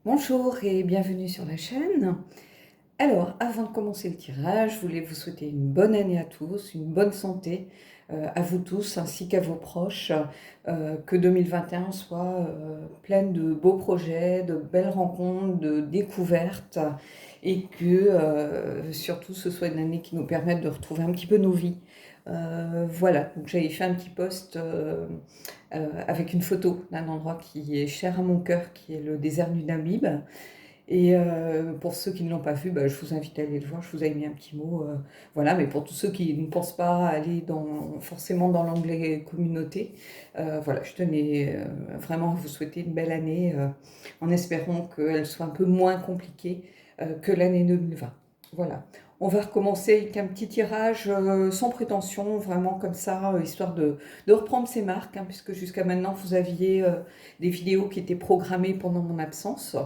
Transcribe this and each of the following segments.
Bonjour et bienvenue sur la chaîne. Alors, avant de commencer le tirage, je voulais vous souhaiter une bonne année à tous, une bonne santé à vous tous ainsi qu'à vos proches, que 2021 soit pleine de beaux projets, de belles rencontres, de découvertes et que surtout ce soit une année qui nous permette de retrouver un petit peu nos vies. Voilà, donc j'avais fait un petit post avec une photo d'un endroit qui est cher à mon cœur, qui est le désert du Namib. Et pour ceux qui ne l'ont pas vu, je vous invite à aller le voir. Je vous avais mis un petit mot. Voilà, mais pour tous ceux qui ne pensent pas aller forcément dans l'onglet communauté, voilà, je tenais vraiment à vous souhaiter une belle année en espérant qu'elle soit un peu moins compliquée que l'année 2020. Voilà. On va recommencer avec un petit tirage sans prétention, vraiment comme ça, histoire de reprendre ses marques, hein, puisque jusqu'à maintenant, vous aviez des vidéos qui étaient programmées pendant mon absence.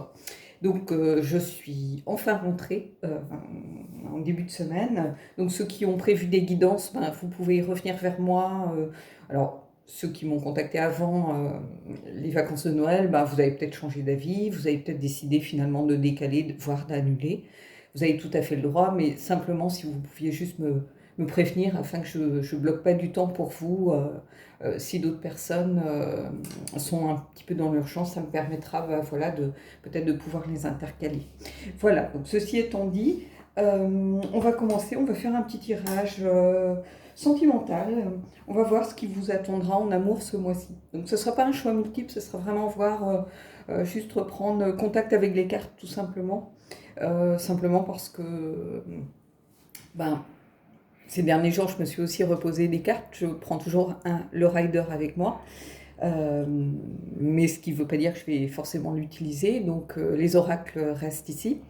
Donc, je suis enfin rentrée en début de semaine. Donc, ceux qui ont prévu des guidances, vous pouvez revenir vers moi. Alors, ceux qui m'ont contacté avant les vacances de Noël, vous avez peut-être changé d'avis, vous avez peut-être décidé finalement de décaler, voire d'annuler. Vous avez tout à fait le droit, mais simplement si vous pouviez juste me prévenir afin que je ne bloque pas du temps pour vous. Si d'autres personnes sont un petit peu dans l'urgence, ça me permettra voilà, peut-être de pouvoir les intercaler. Voilà, donc ceci étant dit, on va commencer, on va faire un petit tirage sentimental. On va voir ce qui vous attendra en amour ce mois-ci. Donc ce ne sera pas un choix multiple, ce sera vraiment voir, juste reprendre contact avec les cartes tout simplement. Simplement parce que ces derniers jours, je me suis aussi reposé des cartes. Je prends toujours le rider avec moi. Mais ce qui ne veut pas dire que je vais forcément l'utiliser. Donc les oracles restent ici.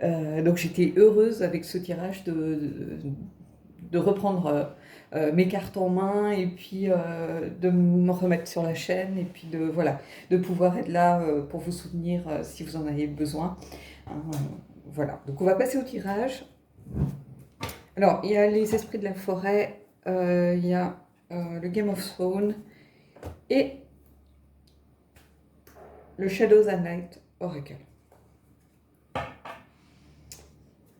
Donc j'étais heureuse avec ce tirage de reprendre mes cartes en main et puis de me remettre sur la chaîne et puis de pouvoir être là pour vous soutenir si vous en avez besoin. Voilà, donc on va passer au tirage. Alors, il y a les esprits de la forêt, il y a le Game of Thrones et le Shadows and Light Oracle.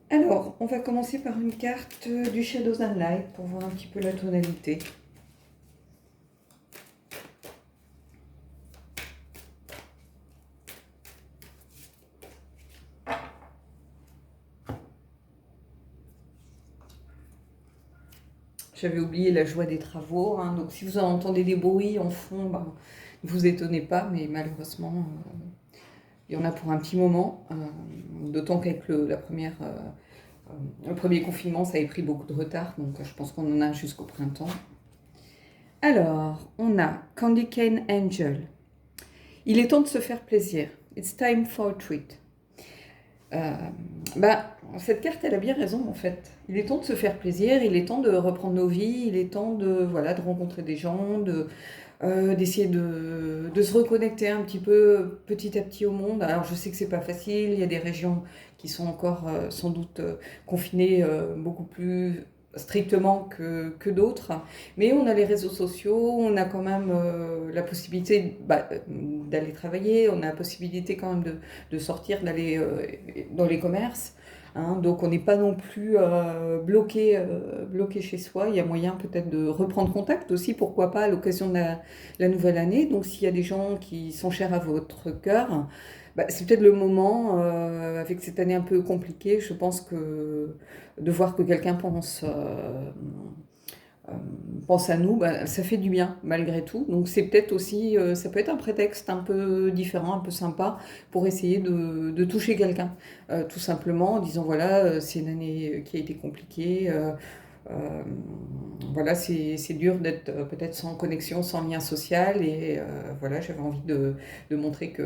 Alors, on va commencer par une carte du Shadows and Light pour voir un petit peu la tonalité. J'avais oublié la joie des travaux, hein, donc si vous entendez des bruits en fond, ne vous étonnez pas, mais malheureusement, il y en a pour un petit moment, d'autant qu'avec le premier confinement, ça avait pris beaucoup de retard, donc je pense qu'on en a jusqu'au printemps. Alors, on a Candy Cane Angel. Il est temps de se faire plaisir. It's time for a treat. Cette carte, elle a bien raison en fait. Il est temps de se faire plaisir, il est temps de reprendre nos vies, il est temps de rencontrer des gens, d'essayer de se reconnecter un petit peu petit à petit au monde. Alors je sais que c'est pas facile, il y a des régions qui sont encore sans doute confinées beaucoup plus strictement que d'autres, mais on a les réseaux sociaux, on a quand même la possibilité d'aller travailler, on a la possibilité quand même de sortir, d'aller dans les commerces. Hein, donc on n'est pas non plus bloqué chez soi. Il y a moyen peut-être de reprendre contact aussi, pourquoi pas à l'occasion de la nouvelle année. Donc s'il y a des gens qui sont chers à votre cœur, c'est peut-être le moment, avec cette année un peu compliquée, je pense que de voir que quelqu'un pense à nous, ça fait du bien malgré tout. Donc c'est peut-être aussi, ça peut être un prétexte un peu différent, un peu sympa pour essayer de toucher quelqu'un, tout simplement en disant voilà, c'est une année qui a été compliquée. Voilà, c'est dur d'être peut-être sans connexion, sans lien social et voilà, j'avais envie de montrer que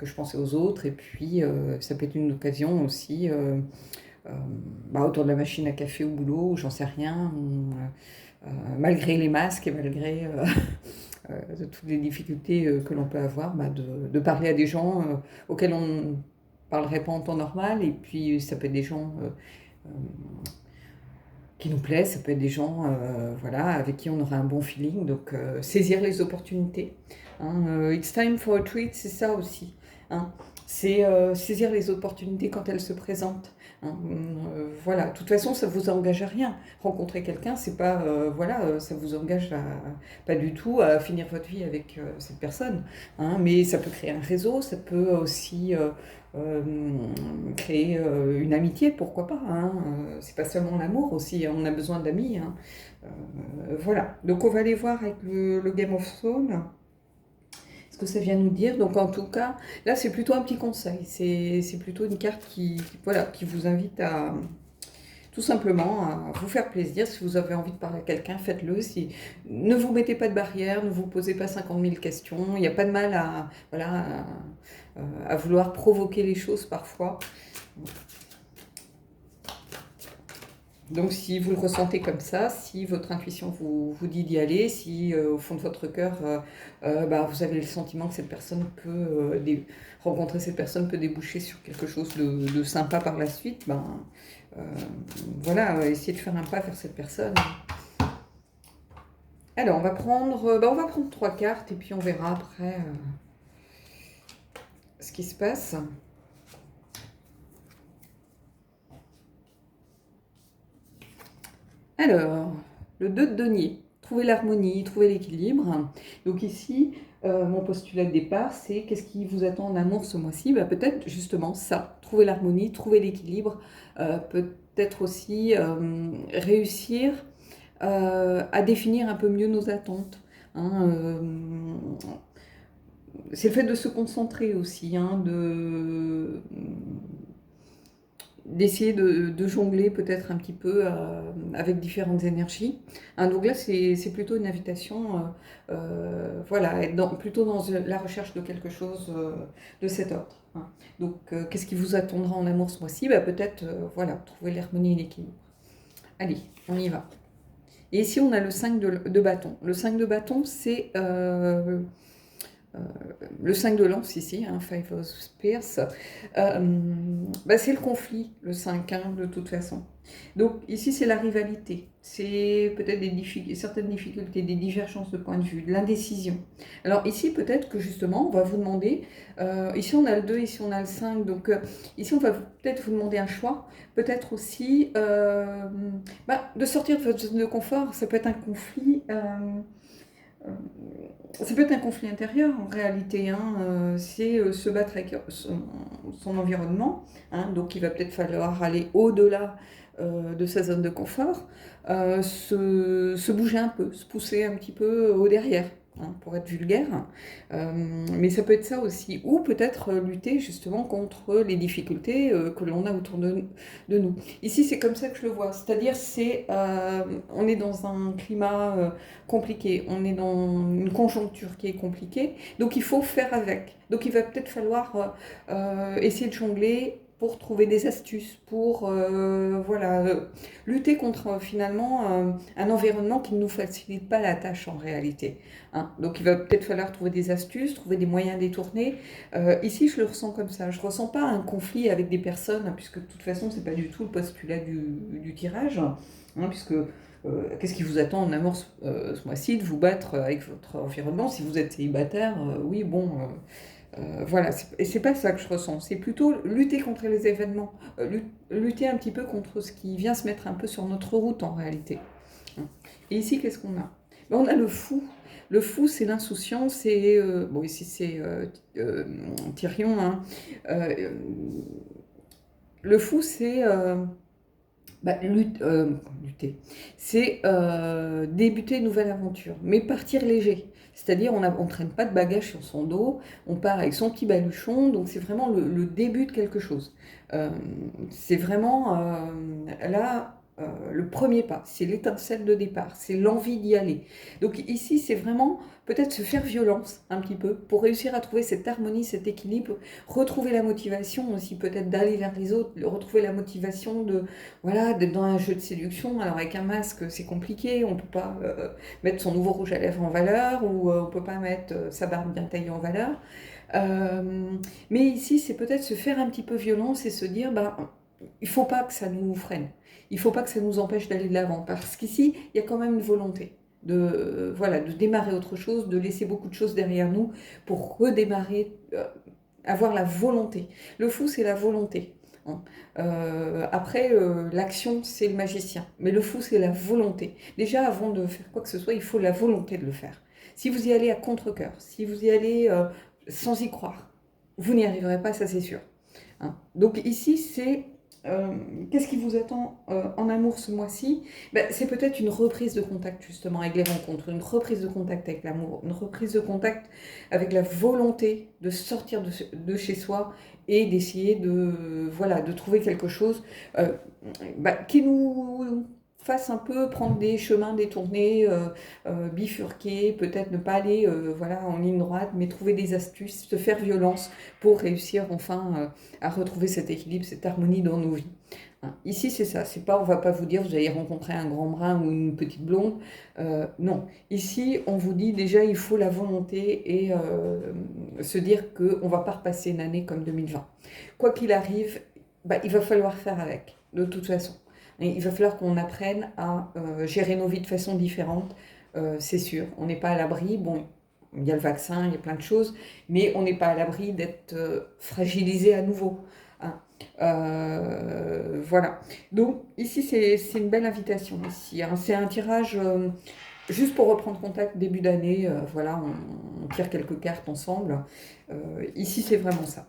je pensais aux autres et puis ça peut être une occasion aussi autour de la machine à café au boulot, j'en sais rien, malgré les masques et malgré toutes les difficultés que l'on peut avoir, de parler à des gens auxquels on ne parlerait pas en temps normal et puis ça peut être des gens qui nous plaisent, ça peut être des gens avec qui on aura un bon feeling, donc saisir les opportunités. Hein, it's time for a treat, c'est ça aussi. Hein. c'est saisir les opportunités quand elles se présentent. Hein. Voilà, de toute façon, ça ne vous engage à rien. Rencontrer quelqu'un, c'est pas, voilà, ça vous engage pas du tout à finir votre vie avec cette personne. Hein. Mais ça peut créer un réseau, ça peut aussi euh, créer une amitié, pourquoi pas. Hein. C'est pas seulement l'amour aussi, on a besoin d'amis. Hein. Voilà, donc on va aller voir avec le Game of Thrones ce que ça vient nous dire. Donc en tout cas, là c'est plutôt un petit conseil, c'est plutôt une carte voilà, qui vous invite à tout simplement à vous faire plaisir. Si vous avez envie de parler à quelqu'un, faites-le. Ne vous mettez pas de barrière, ne vous posez pas 50 000 questions. Il n'y a pas de mal voilà, à vouloir provoquer les choses parfois. Donc si vous le ressentez comme ça, si votre intuition vous dit d'y aller, si au fond de votre cœur, bah, vous avez le sentiment que cette personne peut, rencontrer cette personne peut déboucher sur quelque chose de sympa par la suite, ben, voilà, essayez de faire un pas vers cette personne. Alors on va prendre 3 cartes et puis on verra après ce qui se passe. Alors, le 2 de denier, trouver l'harmonie, trouver l'équilibre. Donc ici, mon postulat de départ, c'est qu'est-ce qui vous attend en amour ce mois-ci? Bah, peut-être justement ça, trouver l'harmonie, trouver l'équilibre, peut-être aussi réussir à définir un peu mieux nos attentes. Hein, c'est le fait de se concentrer aussi, hein, d'essayer de jongler peut-être un petit peu avec différentes énergies. Hein, donc là, c'est plutôt une invitation, voilà, être plutôt dans la recherche de quelque chose de cet ordre. Hein. Donc, qu'est-ce qui vous attendra en amour ce mois-ci? Bah, peut-être, voilà, trouver l'harmonie et l'équilibre. Allez, on y va. Et ici, on a le 5 de bâton. Le 5 de bâton, c'est le 5 de lance ici, hein, Five of Spears, bah, c'est le conflit, le 5, hein, de toute façon. Donc ici, c'est la rivalité, c'est peut-être certaines difficultés, des divergences de point de vue, de l'indécision. Alors ici, peut-être que justement, on va vous demander, ici on a le 2, ici on a le 5, donc ici on va peut-être vous demander un choix, peut-être aussi bah, de sortir de votre zone de confort, ça peut être un conflit... ça peut être un conflit intérieur en réalité, hein, c'est se battre avec son environnement, hein, donc il va peut-être falloir aller au-delà de sa zone de confort, se bouger un peu, se pousser un petit peu au derrière. Hein, pour être vulgaire, mais ça peut être ça aussi, ou peut-être lutter justement contre les difficultés que l'on a autour de nous. Ici, c'est comme ça que je le vois, c'est-à-dire on est dans un climat compliqué, on est dans une conjoncture qui est compliquée, donc il faut faire avec. Donc il va peut-être falloir essayer de jongler pour trouver des astuces, pour voilà, lutter contre finalement un environnement qui ne nous facilite pas la tâche en réalité. Hein. Donc il va peut-être falloir trouver des astuces, trouver des moyens détournés. Ici, je le ressens comme ça. Je ne ressens pas un conflit avec des personnes, hein, puisque de toute façon, ce n'est pas du tout le postulat du tirage, hein, puisque qu'est-ce qui vous attend en amour ce mois-ci? De vous battre avec votre environnement. Si vous êtes célibataire, oui, bon, voilà. Et c'est pas ça que je ressens. C'est plutôt lutter contre les événements, lutter un petit peu contre ce qui vient se mettre un peu sur notre route en réalité. Et ici, qu'est-ce qu'on a? Ben, on a le fou. Le fou, c'est l'insouciance, bon, ici c'est Tyrion. Hein. Le fou, c'est bah, lutter. C'est débuter une nouvelle aventure, mais partir léger. C'est-à-dire, on ne traîne pas de bagages sur son dos, on part avec son petit baluchon, donc c'est vraiment le début de quelque chose. C'est vraiment là le premier pas, c'est l'étincelle de départ, c'est l'envie d'y aller. Donc ici, c'est vraiment peut-être se faire violence un petit peu pour réussir à trouver cette harmonie, cet équilibre, retrouver la motivation aussi peut-être d'aller vers les autres, retrouver la motivation voilà, d'être dans un jeu de séduction. Alors avec un masque, c'est compliqué, on ne peut pas mettre son nouveau rouge à lèvres en valeur ou on ne peut pas mettre sa barbe bien taillée en valeur. Mais ici, c'est peut-être se faire un petit peu violence et se dire, bah, il ne faut pas que ça nous freine, il ne faut pas que ça nous empêche d'aller de l'avant, parce qu'ici, il y a quand même une volonté voilà, de démarrer autre chose, de laisser beaucoup de choses derrière nous pour redémarrer avoir la volonté. Le fou, c'est la volonté. Hein. Après, l'action, c'est le magicien. Mais le fou, c'est la volonté. Déjà, avant de faire quoi que ce soit, il faut la volonté de le faire. Si vous y allez à contre-cœur, si vous y allez sans y croire, vous n'y arriverez pas, ça c'est sûr. Hein. Donc ici, c'est qu'est-ce qui vous attend en amour ce mois-ci? Ben, c'est peut-être une reprise de contact justement avec les rencontres, une reprise de contact avec l'amour, une reprise de contact avec la volonté de sortir de chez soi et d'essayer de, voilà, de trouver quelque chose qui nous fasse un peu prendre des chemins détournés, bifurquer, peut-être ne pas aller voilà, en ligne droite, mais trouver des astuces, se faire violence pour réussir enfin à retrouver cet équilibre, cette harmonie dans nos vies. Hein. Ici, c'est ça. C'est pas, on va pas vous dire vous allez rencontrer un grand brun ou une petite blonde. Non. Ici, on vous dit déjà il faut la volonté et se dire que on va pas repasser une année comme 2020. Quoi qu'il arrive, il va falloir faire avec, de toute façon. Et il va falloir qu'on apprenne à gérer nos vies de façon différente, c'est sûr. On n'est pas à l'abri. Bon, il y a le vaccin, il y a plein de choses, mais on n'est pas à l'abri d'être fragilisé à nouveau. Hein. Voilà. Donc ici, c'est une belle invitation. Ici, hein. C'est un tirage juste pour reprendre contact début d'année. Voilà, on tire quelques cartes ensemble. Ici, c'est vraiment ça.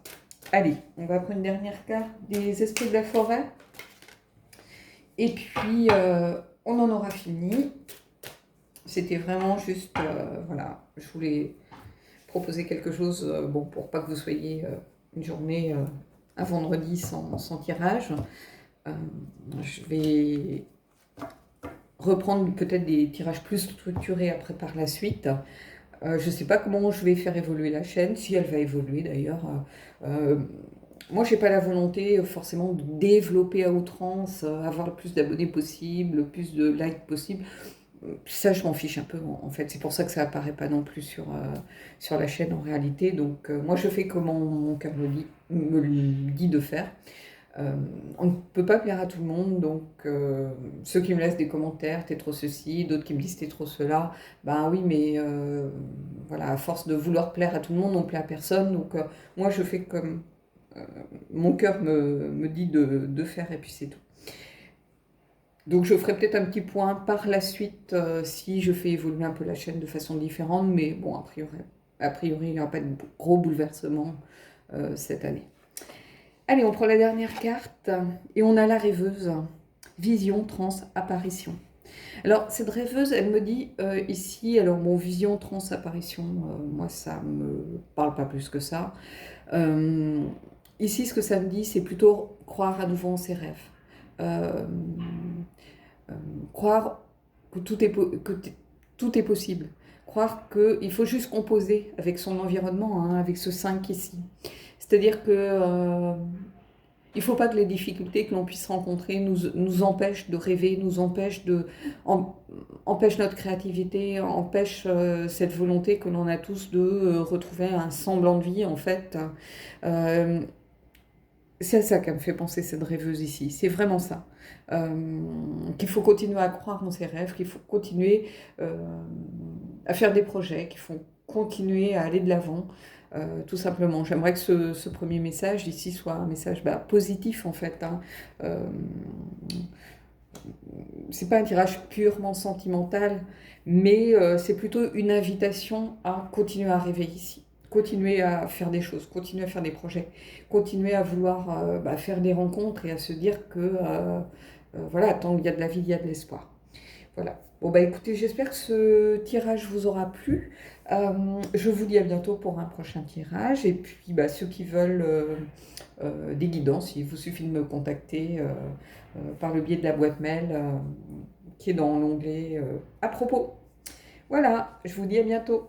Allez, on va prendre une dernière carte des esprits de la forêt. Et puis, on en aura fini. C'était vraiment juste, voilà, je voulais proposer quelque chose, bon, pour pas que vous soyez une journée, un vendredi sans tirage. Je vais reprendre peut-être des tirages plus structurés après par la suite. Je ne sais pas comment je vais faire évoluer la chaîne, si elle va évoluer d'ailleurs. Moi, je n'ai pas la volonté forcément de développer à outrance, avoir le plus d'abonnés possible, le plus de likes possible. Ça, je m'en fiche un peu, en fait. C'est pour ça que ça apparaît pas non plus sur la chaîne en réalité. Donc, moi, je fais comme mon cœur me le dit de faire. On ne peut pas plaire à tout le monde, donc ceux qui me laissent des commentaires, t'es trop ceci, d'autres qui me disent t'es trop cela, ben oui, mais voilà, à force de vouloir plaire à tout le monde, on plaît à personne. Donc, moi, je fais comme mon cœur me dit de faire, et puis c'est tout. Donc je ferai peut-être un petit point par la suite si je fais évoluer un peu la chaîne de façon différente, mais bon, a priori il n'y aura pas de gros bouleversements cette année. Allez, on prend la dernière carte et on a la rêveuse. Vision, trans, apparition. Alors cette rêveuse, elle me dit ici, alors mon vision, trans, apparition, moi ça me parle pas plus que ça. Ici, ce que ça me dit, c'est plutôt croire à nouveau en ses rêves. Croire que tout est possible. Croire qu'il faut juste composer avec son environnement, hein, avec ce 5 ici. C'est-à-dire que il ne faut pas que les difficultés que l'on puisse rencontrer nous empêchent de rêver, empêchent notre créativité, empêchent cette volonté que l'on a tous de retrouver un semblant de vie, en fait. C'est ça qui me fait penser cette rêveuse ici, c'est vraiment ça. Qu'il faut continuer à croire en ses rêves, qu'il faut continuer à faire des projets, qu'il faut continuer à aller de l'avant, tout simplement. J'aimerais que ce premier message ici soit un message positif en fait. Hein. C'est pas un tirage purement sentimental, mais c'est plutôt une invitation à continuer à rêver ici. Continuer à faire des choses, continuer à faire des projets, continuer à vouloir faire des rencontres et à se dire que voilà, tant qu'il y a de la vie, il y a de l'espoir. Voilà. Bon écoutez, j'espère que ce tirage vous aura plu. Je vous dis à bientôt pour un prochain tirage. Et puis ceux qui veulent des guidances, il vous suffit de me contacter par le biais de la boîte mail qui est dans l'onglet à propos. Voilà, je vous dis à bientôt.